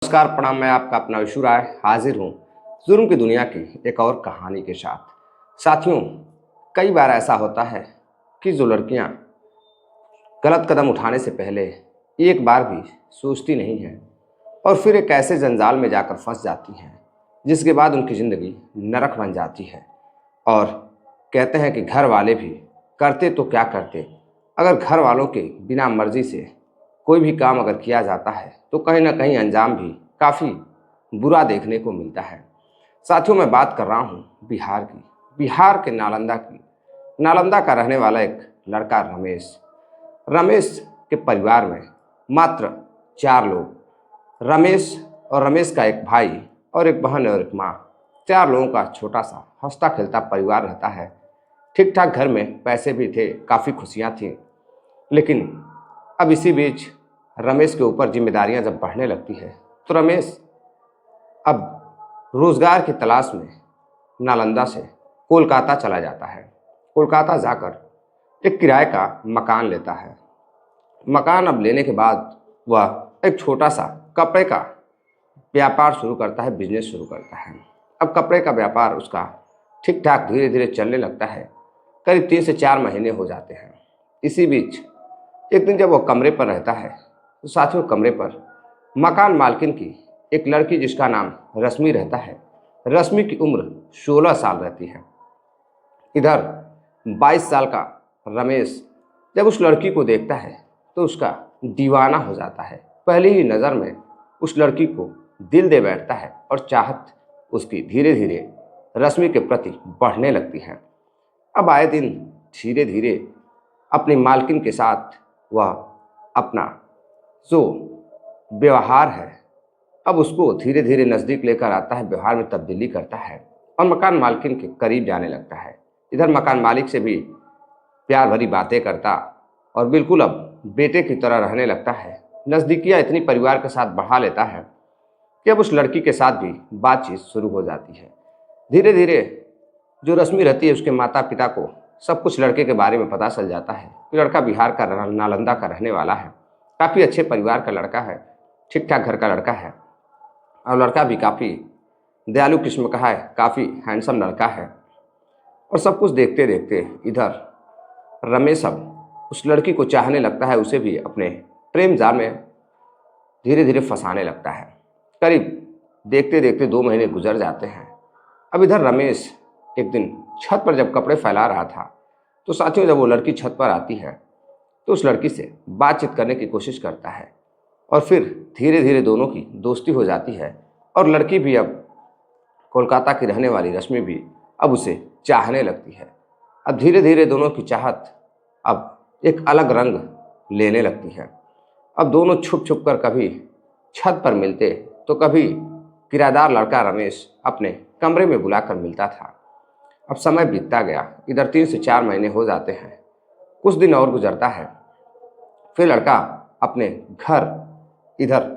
नमस्कार, प्रणाम। मैं आपका अपना विशु राय हाजिर हूँ जुर्म की दुनिया की एक और कहानी के साथ। साथियों, कई बार ऐसा होता है कि जो लड़कियाँ गलत कदम उठाने से पहले एक बार भी सोचती नहीं हैं और फिर एक ऐसे जंजाल में जाकर फंस जाती हैं जिसके बाद उनकी ज़िंदगी नरक बन जाती है। और कहते हैं कि घर वाले भी करते तो क्या करते, अगर घर वालों के बिना मर्जी से कोई भी काम अगर किया जाता है तो कहीं ना कहीं अंजाम भी काफ़ी बुरा देखने को मिलता है। साथियों, मैं बात कर रहा हूँ बिहार की, बिहार के नालंदा की। नालंदा का रहने वाला एक लड़का रमेश। रमेश के परिवार में मात्र 4 लोग, रमेश और रमेश का एक भाई और एक बहन और एक माँ। 4 लोगों का छोटा सा हंसता खेलता परिवार रहता है। ठीक ठाक घर में पैसे भी थे, काफ़ी खुशियाँ थीं। लेकिन अब इसी बीच रमेश के ऊपर जिम्मेदारियां जब बढ़ने लगती है तो रमेश अब रोजगार की तलाश में नालंदा से कोलकाता चला जाता है। कोलकाता जाकर एक किराए का मकान लेता है। मकान अब लेने के बाद वह एक छोटा सा कपड़े का व्यापार शुरू करता है, बिजनेस शुरू करता है। अब कपड़े का व्यापार उसका ठीक ठाक धीरे धीरे चलने लगता है। करीब 3 से 4 महीने हो जाते हैं। इसी बीच एक दिन जब वह कमरे पर रहता है तो साथियों, कमरे पर मकान मालकिन की एक लड़की जिसका नाम रश्मि रहता है। रश्मि की उम्र 16 साल रहती है। इधर 22 साल का रमेश जब उस लड़की को देखता है तो उसका दीवाना हो जाता है। पहली ही नज़र में उस लड़की को दिल दे बैठता है और चाहत उसकी धीरे धीरे रश्मि के प्रति बढ़ने लगती है। अब आए दिन धीरे धीरे अपनी मालकिन के साथ वह अपना जो व्यवहार है अब उसको धीरे धीरे नज़दीक लेकर आता है, व्यवहार में तब्दीली करता है और मकान मालकिन के करीब जाने लगता है। इधर मकान मालिक से भी प्यार भरी बातें करता और बिल्कुल अब बेटे की तरह रहने लगता है। नज़दीकियाँ इतनी परिवार के साथ बढ़ा लेता है कि अब उस लड़की के साथ भी बातचीत शुरू हो जाती है। धीरे धीरे जो रश्मि रहती है उसके माता पिता को सब कुछ लड़के के बारे में पता चल जाता है कि लड़का बिहार का नालंदा का रहने वाला है, काफ़ी अच्छे परिवार का लड़का है, ठीक ठाक घर का लड़का है और लड़का भी काफ़ी दयालु किस्म का है, काफ़ी हैंडसम लड़का है। और सब कुछ देखते देखते इधर रमेश अब उस लड़की को चाहने लगता है, उसे भी अपने प्रेम जाल में धीरे धीरे फंसाने लगता है। करीब देखते देखते 2 महीने गुजर जाते हैं। अब इधर रमेश एक दिन छत पर जब कपड़े फैला रहा था तो साथियों, जब वो लड़की छत पर आती है तो उस लड़की से बातचीत करने की कोशिश करता है और फिर धीरे धीरे दोनों की दोस्ती हो जाती है। और लड़की भी अब कोलकाता की रहने वाली रश्मि भी अब उसे चाहने लगती है। अब धीरे धीरे दोनों की चाहत अब एक अलग रंग लेने लगती है। अब दोनों छुप छुप कर कभी छत पर मिलते तो कभी किराएदार लड़का रमेश अपने कमरे में बुलाकर मिलता था। अब समय बीतता गया। इधर 3 से 4 महीने हो जाते हैं। कुछ दिन और गुजरता है। फिर लड़का अपने घर, इधर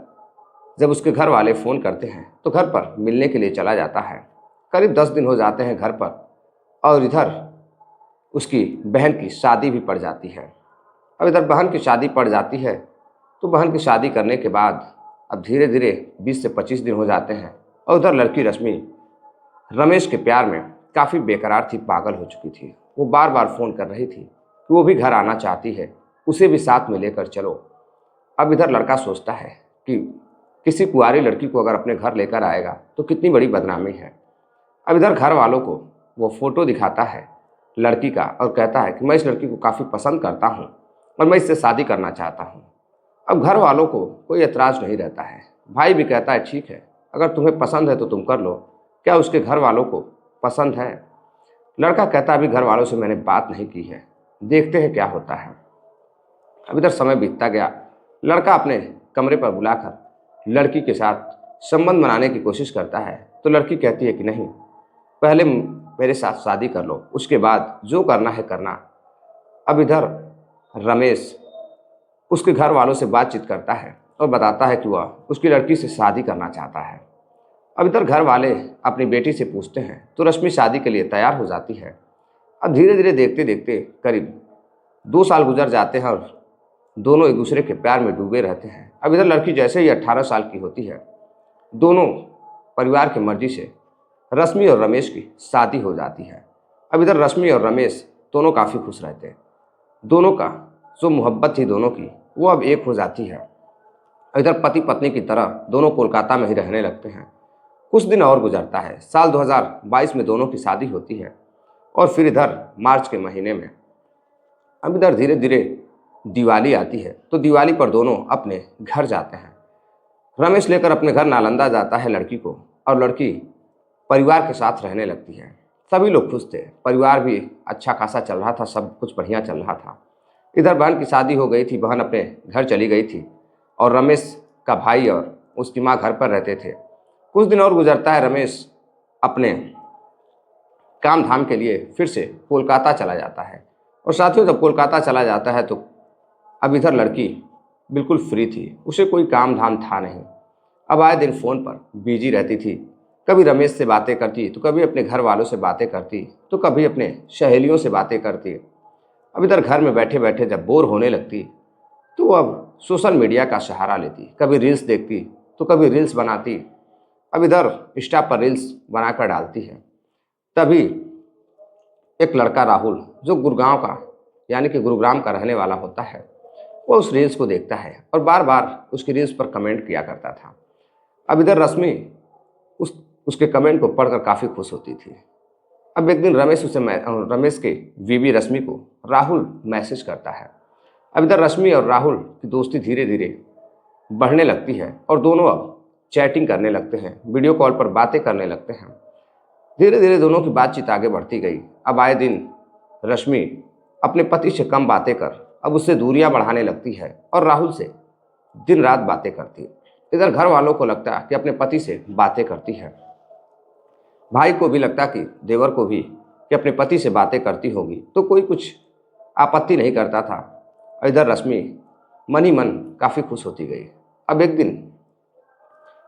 जब उसके घर वाले फ़ोन करते हैं तो घर पर मिलने के लिए चला जाता है। करीब 10 दिन हो जाते हैं घर पर और इधर उसकी बहन की शादी भी पड़ जाती है। अब इधर बहन की शादी पड़ जाती है तो बहन की शादी करने के बाद अब धीरे धीरे 20 से 25 दिन हो जाते हैं और उधर लड़की रश्मि रमेश के प्यार में काफ़ी बेकरार थी, पागल हो चुकी थी। वो बार बार फ़ोन कर रही थी कि वो भी घर आना चाहती है, उसे भी साथ में लेकर चलो। अब इधर लड़का सोचता है कि किसी कुंवारी लड़की को अगर अपने घर लेकर आएगा तो कितनी बड़ी बदनामी है। अब इधर घर वालों को वो फ़ोटो दिखाता है लड़की का और कहता है कि मैं इस लड़की को काफ़ी पसंद करता हूँ और मैं इससे शादी करना चाहता हूँ। अब घर वालों को कोई एतराज़ नहीं रहता है। भाई भी कहता है ठीक है, अगर तुम्हें पसंद है तो तुम कर लो। क्या उसके घर वालों को पसंद है? लड़का कहता है अभी घर वालों से मैंने बात नहीं की है, देखते हैं क्या होता है। अब इधर समय बीतता गया। लड़का अपने कमरे पर बुलाकर लड़की के साथ संबंध बनाने की कोशिश करता है तो लड़की कहती है कि नहीं, पहले मेरे साथ शादी कर लो, उसके बाद जो करना है करना। अब इधर रमेश उसके घर वालों से बातचीत करता है और बताता है कि वह उसकी लड़की से शादी करना चाहता है। अब इधर घर वाले अपनी बेटी से पूछते हैं तो रश्मि शादी के लिए तैयार हो जाती है। अब धीरे धीरे देखते देखते करीब 2 साल गुजर जाते हैं और दोनों एक दूसरे के प्यार में डूबे रहते हैं। अब इधर लड़की जैसे ही 18 साल की होती है दोनों परिवार की मर्जी से रश्मि और रमेश की शादी हो जाती है। अब इधर रश्मि और रमेश दोनों काफ़ी खुश रहते हैं। दोनों का जो मोहब्बत थी दोनों की, वो अब एक हो जाती है। इधर पति पत्नी की तरह दोनों कोलकाता में ही रहने लगते हैं। कुछ दिन और गुजरता है। साल 2022 में दोनों की शादी होती है और फिर इधर मार्च के महीने में अब इधर धीरे धीरे दिवाली आती है। तो दिवाली पर दोनों अपने घर जाते हैं। रमेश लेकर अपने घर नालंदा जाता है लड़की को, और लड़की परिवार के साथ रहने लगती है। सभी लोग खुश थे, परिवार भी अच्छा खासा चल रहा था, सब कुछ बढ़िया चल रहा था। इधर बहन की शादी हो गई थी, बहन अपने घर चली गई थी और रमेश का भाई और उसकी माँ घर पर रहते थे। कुछ दिन और गुजरता है। रमेश अपने काम धाम के लिए फिर से कोलकाता चला जाता है। और साथियों, जब कोलकाता चला जाता है तो अब इधर लड़की बिल्कुल फ्री थी, उसे कोई काम धाम था नहीं। अब आए दिन फ़ोन पर बिजी रहती थी। कभी रमेश से बातें करती, तो कभी अपने घर वालों से बातें करती, तो कभी अपने सहेलियों से बातें करती। अब इधर घर में बैठे बैठे जब बोर होने लगती तो वो अब सोशल मीडिया का सहारा लेती। कभी रील्स देखती तो कभी रील्स बनाती। अब इधर इंस्टा पर रील्स बनाकर डालती है। तभी एक लड़का राहुल, जो गुड़गांव का यानी कि गुरुग्राम का रहने वाला होता है, वो उस रील्स को देखता है और बार बार उसकी रील्स पर कमेंट किया करता था। अब इधर रश्मि उसके कमेंट को पढ़कर काफ़ी खुश होती थी। अब एक दिन रमेश के बीवी रश्मि को राहुल मैसेज करता है। अब इधर रश्मि और राहुल की दोस्ती धीरे धीरे बढ़ने लगती है और दोनों अब चैटिंग करने लगते हैं, वीडियो कॉल पर बातें करने लगते हैं। धीरे धीरे दोनों की बातचीत आगे बढ़ती गई। अब आए दिन रश्मि अपने पति से कम बातें कर अब उससे दूरियां बढ़ाने लगती है और राहुल से दिन रात बातें करती है। इधर घर वालों को लगता कि अपने पति से बातें करती है, भाई को भी लगता कि देवर को भी कि अपने पति से बातें करती होगी, तो कोई कुछ आपत्ति नहीं करता था। और इधर रश्मि मन ही मन काफ़ी खुश होती गई। अब एक दिन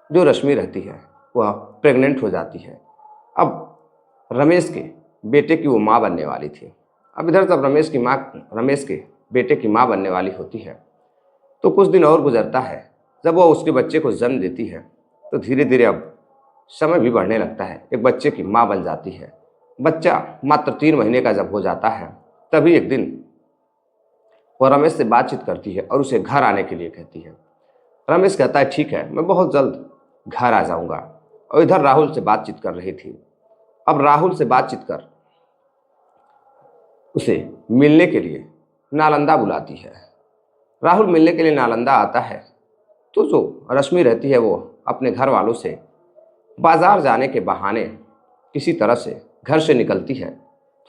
जो रश्मि रहती है वह प्रेग्नेंट हो जाती है। अब रमेश के बेटे की वो माँ बनने वाली थी। अब इधर जब रमेश के बेटे की माँ बनने वाली होती है तो कुछ दिन और गुजरता है। जब वह उसके बच्चे को जन्म देती है तो धीरे धीरे अब समय भी बढ़ने लगता है। एक बच्चे की माँ बन जाती है। बच्चा मात्र 3 महीने का जब हो जाता है तभी एक दिन वह रमेश से बातचीत करती है और उसे घर आने के लिए कहती है। रमेश कहता है ठीक है, मैं बहुत जल्द घर आ जाऊंगा। और इधर राहुल से बातचीत कर रही थी। अब राहुल से बातचीत कर उसे मिलने के लिए नालंदा बुलाती है। राहुल मिलने के लिए नालंदा आता है तो जो रश्मि रहती है वो अपने घर वालों से बाजार जाने के बहाने किसी तरह से घर से निकलती है,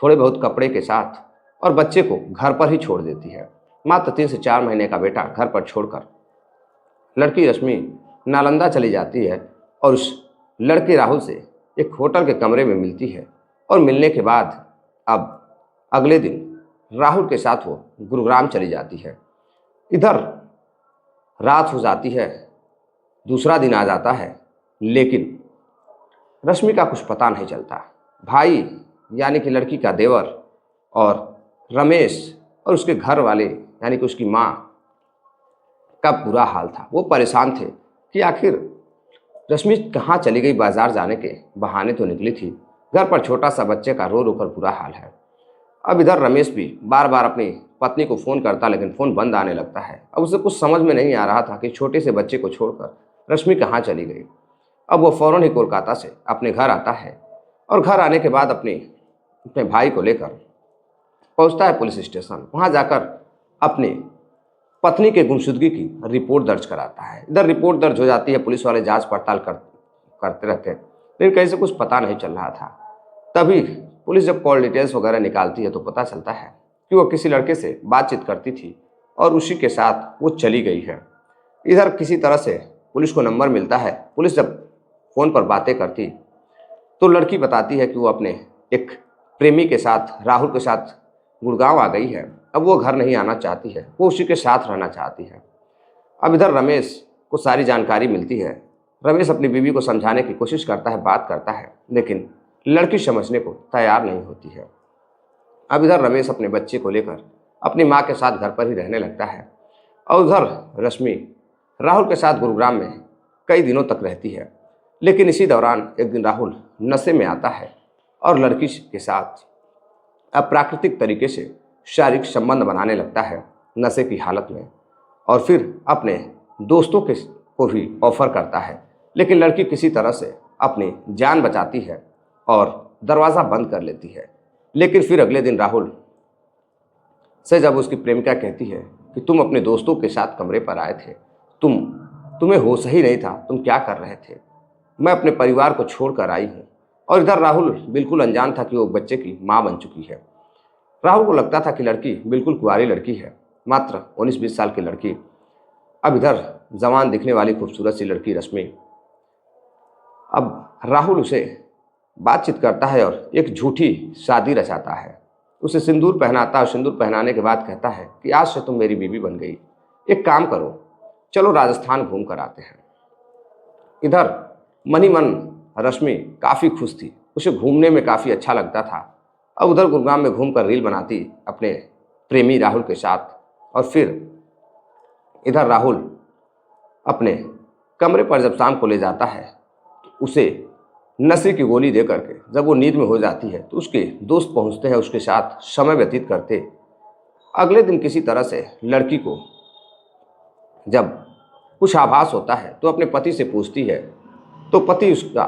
थोड़े बहुत कपड़े के साथ, और बच्चे को घर पर ही छोड़ देती है। मात्र 3 से 4 महीने का बेटा घर पर छोड़कर लड़की रश्मि नालंदा चली जाती है और उस लड़के राहुल से एक होटल के कमरे में मिलती है। और मिलने के बाद अब अगले दिन राहुल के साथ वो गुरुग्राम चली जाती है। इधर रात हो जाती है, दूसरा दिन आ जाता है, लेकिन रश्मि का कुछ पता नहीं चलता। भाई यानी कि लड़की का देवर और रमेश और उसके घर वाले यानी कि उसकी माँ का बुरा हाल था। वो परेशान थे कि आखिर रश्मि कहाँ चली गई। बाजार जाने के बहाने तो निकली थी, घर पर छोटा सा बच्चे का रो रो कर बुरा हाल है। अब इधर रमेश भी बार बार अपनी पत्नी को फ़ोन करता, लेकिन फ़ोन बंद आने लगता है। अब उसे कुछ समझ में नहीं आ रहा था कि छोटे से बच्चे को छोड़कर रश्मि कहाँ चली गई। अब वो फ़ौरन ही कोलकाता से अपने घर आता है और घर आने के बाद अपने भाई को लेकर पहुंचता है पुलिस स्टेशन। वहां जाकर अपनी पत्नी के गुमशुदगी की रिपोर्ट दर्ज कराता है। इधर रिपोर्ट दर्ज हो जाती है, पुलिस वाले जांच पड़ताल करते रहते हैं, लेकिन कहीं से कुछ पता नहीं चल रहा था। तभी पुलिस जब कॉल डिटेल्स वगैरह निकालती है तो पता चलता है कि वो किसी लड़के से बातचीत करती थी और उसी के साथ वो चली गई है। इधर किसी तरह से पुलिस को नंबर मिलता है। पुलिस जब फ़ोन पर बातें करती तो लड़की बताती है कि वो अपने एक प्रेमी के साथ, राहुल के साथ गुड़गांव आ गई है। अब वो घर नहीं आना चाहती है, वो उसी के साथ रहना चाहती है। अब इधर रमेश को सारी जानकारी मिलती है। रमेश अपनी बीवी को समझाने की कोशिश करता है, बात करता है, लेकिन लड़की समझने को तैयार नहीं होती है। अब इधर रमेश अपने बच्चे को लेकर अपनी माँ के साथ घर पर ही रहने लगता है और उधर रश्मि राहुल के साथ गुरुग्राम में कई दिनों तक रहती है। लेकिन इसी दौरान एक दिन राहुल नशे में आता है और लड़की के साथ अप्राकृतिक तरीके से शारीरिक संबंध बनाने लगता है नशे की हालत में, और फिर अपने दोस्तों के को भी ऑफर करता है। लेकिन लड़की किसी तरह से अपनी जान बचाती है और दरवाज़ा बंद कर लेती है। लेकिन फिर अगले दिन राहुल से जब उसकी प्रेमिका कहती है कि तुम अपने दोस्तों के साथ कमरे पर आए थे, तुम्हें होश ही नहीं था, तुम क्या कर रहे थे, मैं अपने परिवार को छोड़कर आई हूँ। और इधर राहुल बिल्कुल अनजान था कि वो बच्चे की माँ बन चुकी है। राहुल को लगता था कि लड़की बिल्कुल कुंवारी लड़की है, मात्र 19-20 साल की लड़की। अब इधर जवान दिखने वाली खूबसूरत सी लड़की रश्मि। अब राहुल उसे बातचीत करता है और एक झूठी शादी रचाता है। उसे सिंदूर पहनाता है और सिंदूर पहनाने के बाद कहता है कि आज से तुम मेरी बीवी बन गई, एक काम करो, चलो राजस्थान घूम कर आते हैं। इधर मनी मन रश्मि काफ़ी खुश थी, उसे घूमने में काफ़ी अच्छा लगता था। अब उधर गुरुग्राम में घूमकर रील बनाती अपने प्रेमी राहुल के साथ। और फिर इधर राहुल अपने कमरे पर जब शाम को ले जाता है तो उसे नशे की गोली दे करके जब वो नींद में हो जाती है तो उसके दोस्त पहुंचते हैं, उसके साथ समय व्यतीत करते। अगले दिन किसी तरह से लड़की को जब कुछ आभास होता है तो अपने पति से पूछती है, तो पति उसका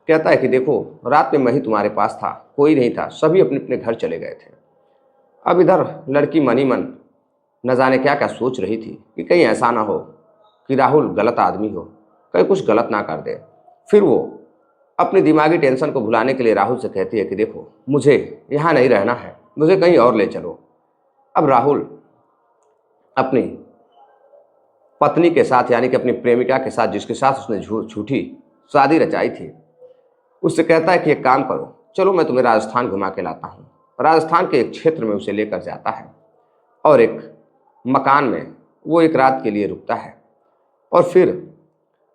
कहता है कि देखो, रात में मैं ही तुम्हारे पास था, कोई नहीं था, सभी अपने अपने घर चले गए थे। अब इधर लड़की मनी मन न जाने क्या क्या सोच रही थी कि कहीं ऐसा ना हो कि राहुल गलत आदमी हो, कहीं कुछ गलत ना कर दे। फिर वो अपनी दिमागी टेंशन को भुलाने के लिए राहुल से कहती है कि देखो, मुझे यहाँ नहीं रहना है, मुझे कहीं और ले चलो। अब राहुल अपनी पत्नी के साथ, यानी कि अपनी प्रेमिका के साथ, जिसके साथ उसने झूठी शादी रचाई थी, उससे कहता है कि एक काम करो, चलो मैं तुम्हें राजस्थान घुमा के लाता हूँ। राजस्थान के एक क्षेत्र में उसे लेकर जाता है और एक मकान में वो एक रात के लिए रुकता है। और फिर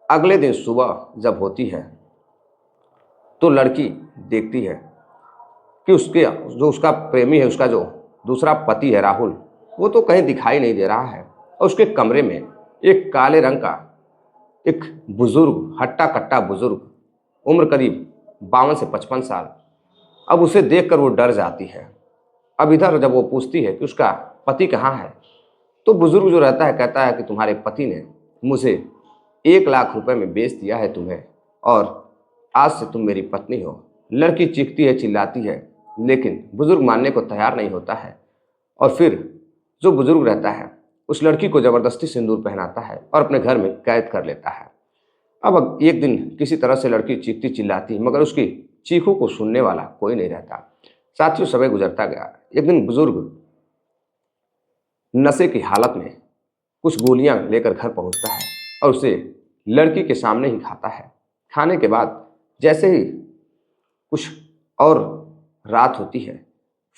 अगले दिन सुबह जब होती है तो लड़की देखती है कि उसका प्रेमी है, उसका जो दूसरा पति है राहुल, वो तो कहीं दिखाई नहीं दे रहा है। और उसके कमरे में एक काले रंग का एक बुजुर्ग, हट्टा कट्टा बुजुर्ग, उम्र करीब 52 से 55 साल, अब उसे देखकर वो डर जाती है। अब इधर जब वो पूछती है कि उसका पति कहाँ है, तो बुजुर्ग जो रहता है कहता है कि तुम्हारे पति ने मुझे 1 लाख रुपए में बेच दिया है तुम्हें, और आज से तुम मेरी पत्नी हो। लड़की चीखती है, चिल्लाती है, लेकिन बुजुर्ग मानने को तैयार नहीं होता है। और फिर जो बुजुर्ग रहता है उस लड़की को ज़बरदस्ती सिंदूर पहनाता है और अपने घर में कैद कर लेता है। अब एक दिन किसी तरह से लड़की चीखती चिल्लाती, मगर उसकी चीखों को सुनने वाला कोई नहीं रहता। साथियों, समय गुजरता गया। एक दिन बुजुर्ग नशे की हालत में कुछ गोलियां लेकर घर पहुंचता है और उसे लड़की के सामने ही खाता है। खाने के बाद जैसे ही कुछ और रात होती है,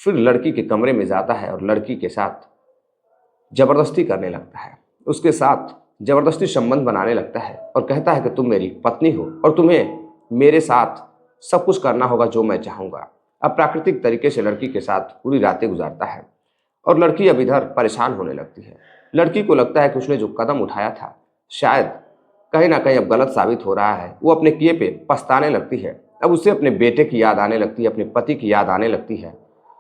फिर लड़की के कमरे में जाता है और लड़की के साथ ज़बरदस्ती करने लगता है, उसके साथ ज़बरदस्ती संबंध बनाने लगता है और कहता है कि तुम मेरी पत्नी हो और तुम्हें मेरे साथ सब कुछ करना होगा जो मैं चाहूँगा। अब प्राकृतिक तरीके से लड़की के साथ पूरी रातें गुजारता है और लड़की अब इधर परेशान होने लगती है। लड़की को लगता है कि उसने जो कदम उठाया था शायद कहीं ना कहीं अब गलत साबित हो रहा है। वो अपने किए पे पछताने लगती है। अब उसे अपने बेटे की याद आने लगती है, अपने पति की याद आने लगती है।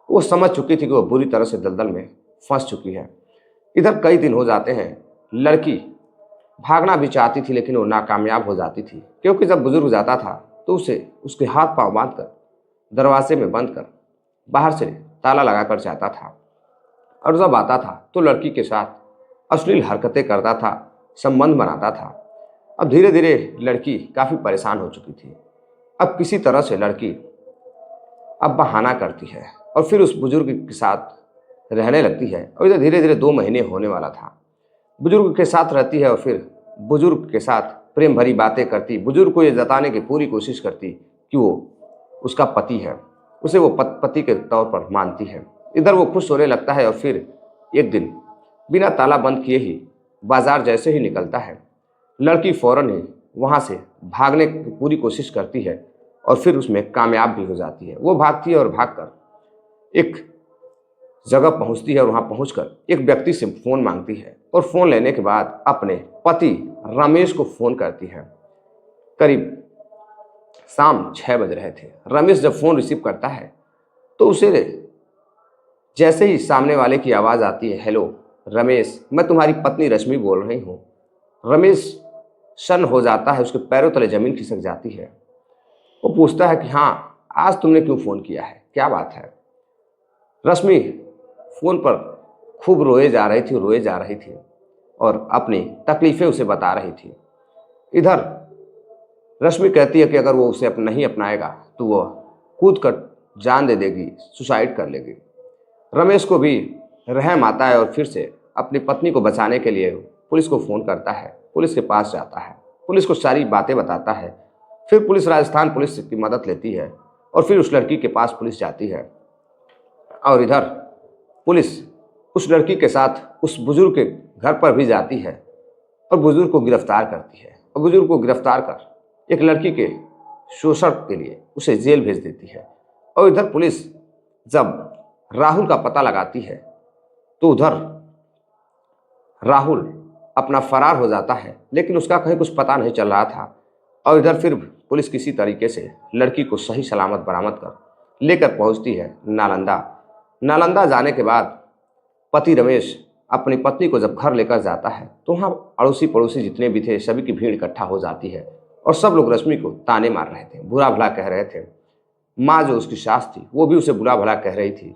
वो समझ चुकी थी कि वो बुरी तरह से दलदल में फंस चुकी है। इधर कई दिन हो जाते हैं। लड़की भागना भी चाहती थी लेकिन वो नाकामयाब हो जाती थी, क्योंकि जब बुजुर्ग जाता था तो उसे उसके हाथ पांव बांधकर दरवाजे में बंद कर बाहर से ताला लगाकर जाता था, और जब आता था तो लड़की के साथ अश्लील हरकतें करता था, संबंध बनाता था। अब धीरे धीरे लड़की काफ़ी परेशान हो चुकी थी। अब किसी तरह से लड़की अब बहाना करती है और फिर उस बुजुर्ग के साथ रहने लगती है। और इधर धीरे धीरे 2 महीने होने वाला था। बुजुर्ग के साथ रहती है और फिर बुजुर्ग के साथ प्रेम भरी बातें करती, बुजुर्ग को ये जताने की पूरी कोशिश करती कि वो उसका पति है, उसे वो पति के तौर पर मानती है। इधर वो खुश होने लगता है और फिर एक दिन बिना ताला बंद किए ही बाजार जैसे ही निकलता है, लड़की फौरन ही वहाँ से भागने की पूरी कोशिश करती है और फिर उसमें कामयाब भी हो जाती है। वो भागती है और भागकर एक जगह पहुंचती है और वहां पहुंचकर एक व्यक्ति से फ़ोन मांगती है और फ़ोन लेने के बाद अपने पति रमेश को फ़ोन करती है। करीब शाम 6 बज रहे थे। रमेश जब फ़ोन रिसीव करता है तो उसे जैसे ही सामने वाले की आवाज़ आती है, हेलो रमेश, मैं तुम्हारी पत्नी रश्मि बोल रही हूँ। रमेश सन्न हो जाता है, उसके पैरों तले ज़मीन खिसक जाती है। वो पूछता है कि हाँ, आज तुमने क्यों फ़ोन किया है, क्या बात है। रश्मि फ़ोन पर खूब रोए जा रही थी और अपनी तकलीफ़ें उसे बता रही थी। इधर रश्मि कहती है कि अगर वो उसे नहीं अपनाएगा तो वो कूद कर जान दे देगी, सुसाइड कर लेगी। रमेश को भी रहम आता है और फिर से अपनी पत्नी को बचाने के लिए पुलिस को फ़ोन करता है। पुलिस के पास जाता है, पुलिस को सारी बातें बताता है। फिर पुलिस राजस्थान पुलिस की मदद लेती है और फिर उस लड़की के पास पुलिस जाती है और इधर पुलिस उस लड़की के साथ उस बुजुर्ग के घर पर भी जाती है और बुजुर्ग को गिरफ्तार करती है और बुजुर्ग को गिरफ्तार कर एक लड़की के शोषण के लिए उसे जेल भेज देती है। और इधर पुलिस जब राहुल का पता लगाती है तो उधर राहुल अपना फरार हो जाता है, लेकिन उसका कहीं कुछ पता नहीं चल रहा था। और इधर फिर पुलिस किसी तरीके से लड़की को सही सलामत बरामद कर लेकर पहुंचती है नालंदा। नालंदा जाने के बाद पति रमेश अपनी पत्नी को जब घर लेकर जाता है तो वहाँ अड़ोसी पड़ोसी जितने भी थे सभी की भीड़ इकट्ठा हो जाती है और सब लोग रश्मि को ताने मार रहे थे, बुरा भला कह रहे थे। माँ जो उसकी सास थी वो भी उसे बुरा भला कह रही थी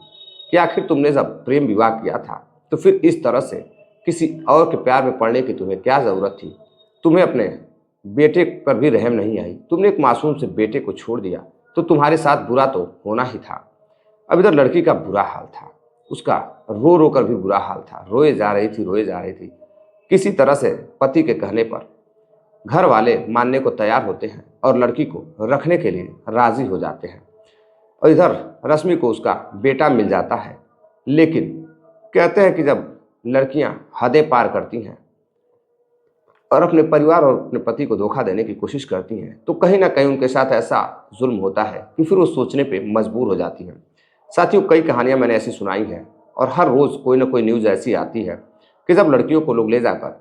कि आखिर तुमने जब प्रेम विवाह किया था तो फिर इस तरह से किसी और के प्यार में पड़ने की तुम्हें क्या ज़रूरत थी। तुम्हें अपने बेटे पर भी रहम नहीं आई, तुमने एक मासूम से बेटे को छोड़ दिया तो तुम्हारे साथ बुरा तो होना ही था। अब इधर लड़की का बुरा हाल था, उसका रो रो कर भी बुरा हाल था, रोए जा रही थी। किसी तरह से पति के कहने पर घर वाले मानने को तैयार होते हैं और लड़की को रखने के लिए राज़ी हो जाते हैं। और इधर रश्मि को उसका बेटा मिल जाता है, लेकिन कहते हैं कि जब लड़कियां हदें पार करती हैं और अपने परिवार और अपने पति को धोखा देने की कोशिश करती हैं तो कहीं ना कहीं उनके साथ ऐसा जुल्म होता है कि फिर वो सोचने पे मजबूर हो जाती हैं। साथियों, कई कहानियां मैंने ऐसी सुनाई हैं और हर रोज़ कोई ना कोई न्यूज़ ऐसी आती है कि जब लड़कियों को लोग ले जाकर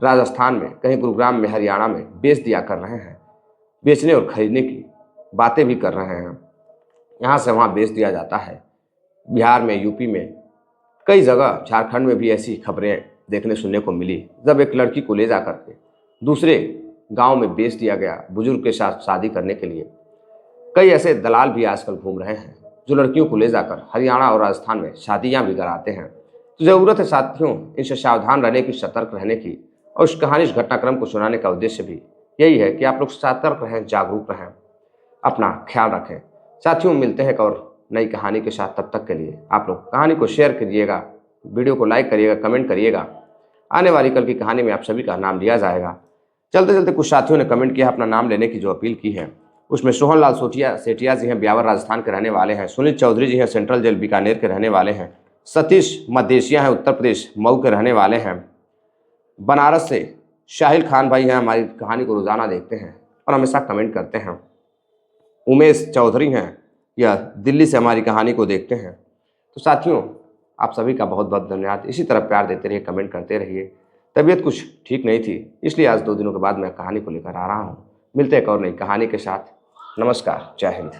राजस्थान में, कहीं गुरुग्राम में, हरियाणा में बेच दिया कर रहे हैं, बेचने और खरीदने की बातें भी कर रहे हैं। यहाँ से वहाँ बेच दिया जाता है। बिहार में, यूपी में, कई जगह, झारखंड में भी ऐसी खबरें देखने सुनने को मिली जब एक लड़की को ले जा करके दूसरे गांव में बेच दिया गया बुजुर्ग के साथ शादी करने के लिए। कई ऐसे दलाल भी आजकल घूम रहे हैं जो लड़कियों को ले जाकर हरियाणा और राजस्थान में शादियां भी कराते हैं। तो ज़रूरत है साथियों इनसे सावधान रहने की, सतर्क रहने की। और इस कहानी, इस घटनाक्रम को सुनाने का उद्देश्य भी यही है कि आप लोग सतर्क रहें, जागरूक रहें, अपना ख्याल रखें। साथियों, मिलते हैं एक और नई कहानी के साथ। तब तक के लिए आप लोग कहानी को शेयर करिएगा, वीडियो को लाइक करिएगा, कमेंट करिएगा। आने वाली कल की कहानी में आप सभी का नाम लिया जाएगा। चलते चलते कुछ साथियों ने कमेंट किया, अपना नाम लेने की जो अपील की है उसमें सोहनलाल सेठिया जी हैं, ब्यावर राजस्थान के रहने वाले हैं। सुनील चौधरी जी हैं, सेंट्रल जेल बीकानेर के रहने वाले हैं। सतीश मदेशिया हैं, उत्तर प्रदेश मऊ के रहने वाले हैं। बनारस से शाहिल खान भाई हैं, हमारी कहानी को रोज़ाना देखते हैं और हमेशा कमेंट करते हैं। उमेश चौधरी हैं, यह दिल्ली से हमारी कहानी को देखते हैं। तो साथियों, आप सभी का बहुत बहुत धन्यवाद। इसी तरह प्यार देते रहिए, कमेंट करते रहिए। तबीयत कुछ ठीक नहीं थी, इसलिए आज 2 दिनों के बाद मैं कहानी को लेकर आ रहा हूँ। मिलते हैं एक और नई कहानी के साथ। नमस्कार, जय हिंद।